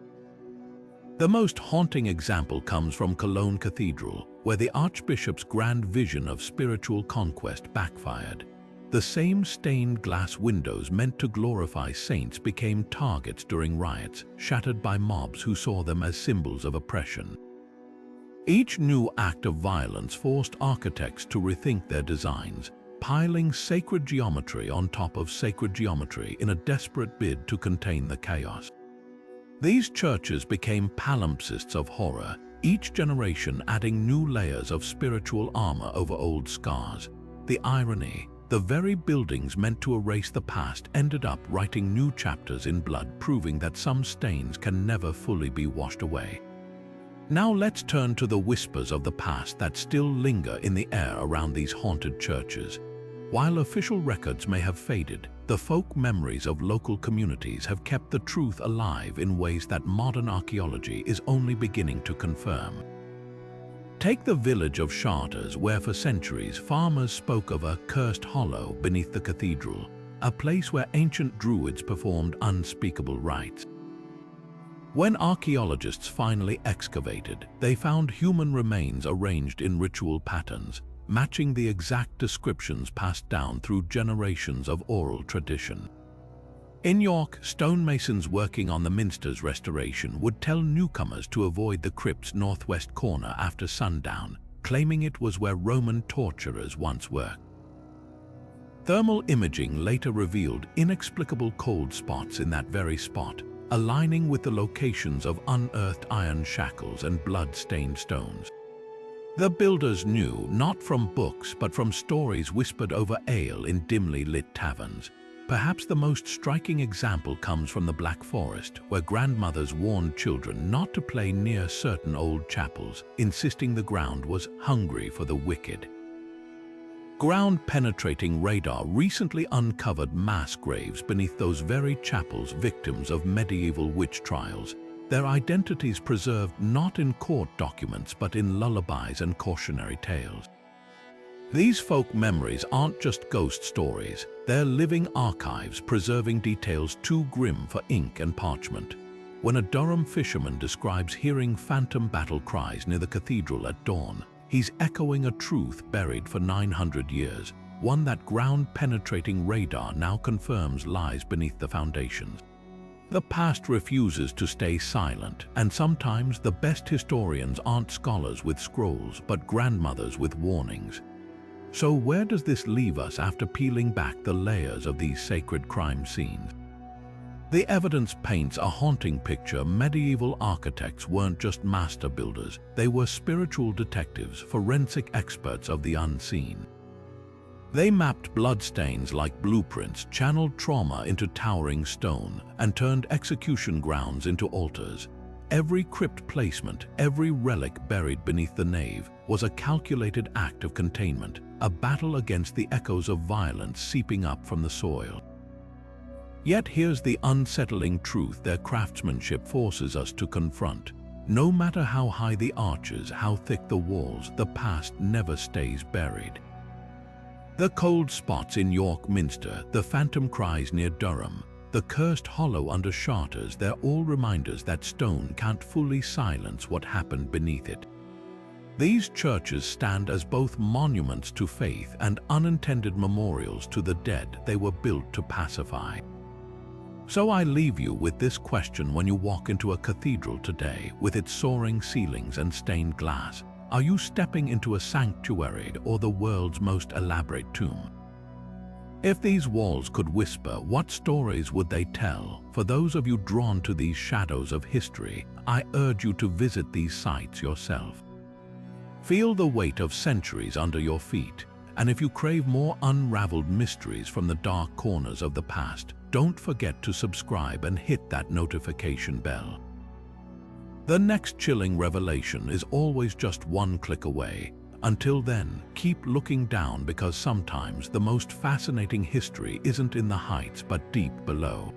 The most haunting example comes from Cologne Cathedral, where the archbishop's grand vision of spiritual conquest backfired. The same stained glass windows meant to glorify saints became targets during riots, shattered by mobs who saw them as symbols of oppression. Each new act of violence forced architects to rethink their designs, piling sacred geometry on top of sacred geometry in a desperate bid to contain the chaos. These churches became palimpsests of horror, each generation adding new layers of spiritual armor over old scars. The irony: the very buildings meant to erase the past ended up writing new chapters in blood, proving that some stains can never fully be washed away. Now let's turn to the whispers of the past that still linger in the air around these haunted churches. While official records may have faded, the folk memories of local communities have kept the truth alive in ways that modern archaeology is only beginning to confirm. Take the village of Chartres, where for centuries farmers spoke of a cursed hollow beneath the cathedral, a place where ancient druids performed unspeakable rites. When archaeologists finally excavated, they found human remains arranged in ritual patterns, matching the exact descriptions passed down through generations of oral tradition. In York, stonemasons working on the minster's restoration would tell newcomers to avoid the crypt's northwest corner after sundown, claiming it was where Roman torturers once worked. Thermal imaging later revealed inexplicable cold spots in that very spot, aligning with the locations of unearthed iron shackles and blood-stained stones. The builders knew, not from books but from stories whispered over ale in dimly lit taverns. Perhaps the most striking example comes from the Black Forest, where grandmothers warned children not to play near certain old chapels, insisting the ground was hungry for the wicked. Ground-penetrating radar recently uncovered mass graves beneath those very chapels, victims of medieval witch trials, their identities preserved not in court documents but in lullabies and cautionary tales. These folk memories aren't just ghost stories, they're living archives preserving details too grim for ink and parchment. When a Durham fisherman describes hearing phantom battle cries near the cathedral at dawn, he's echoing a truth buried for 900 years, one that ground-penetrating radar now confirms lies beneath the foundations. The past refuses to stay silent, and sometimes the best historians aren't scholars with scrolls, but grandmothers with warnings. So where does this leave us after peeling back the layers of these sacred crime scenes? The evidence paints a haunting picture. Medieval architects weren't just master builders, they were spiritual detectives, forensic experts of the unseen. They mapped bloodstains like blueprints, channeled trauma into towering stone, and turned execution grounds into altars. Every crypt placement, every relic buried beneath the nave, was a calculated act of containment, a battle against the echoes of violence seeping up from the soil. Yet here's the unsettling truth their craftsmanship forces us to confront. No matter how high the arches, how thick the walls, the past never stays buried. The cold spots in York Minster, the phantom cries near Durham, the cursed hollow under Chartres, they're all reminders that stone can't fully silence what happened beneath it. These churches stand as both monuments to faith and unintended memorials to the dead they were built to pacify. So I leave you with this question when you walk into a cathedral today, with its soaring ceilings and stained glass. Are you stepping into a sanctuary or the world's most elaborate tomb? If these walls could whisper, what stories would they tell? For those of you drawn to these shadows of history, I urge you to visit these sites yourself. Feel the weight of centuries under your feet, and if you crave more unraveled mysteries from the dark corners of the past, don't forget to subscribe and hit that notification bell. The next chilling revelation is always just one click away. Until then, keep looking down, because sometimes the most fascinating history isn't in the heights but deep below.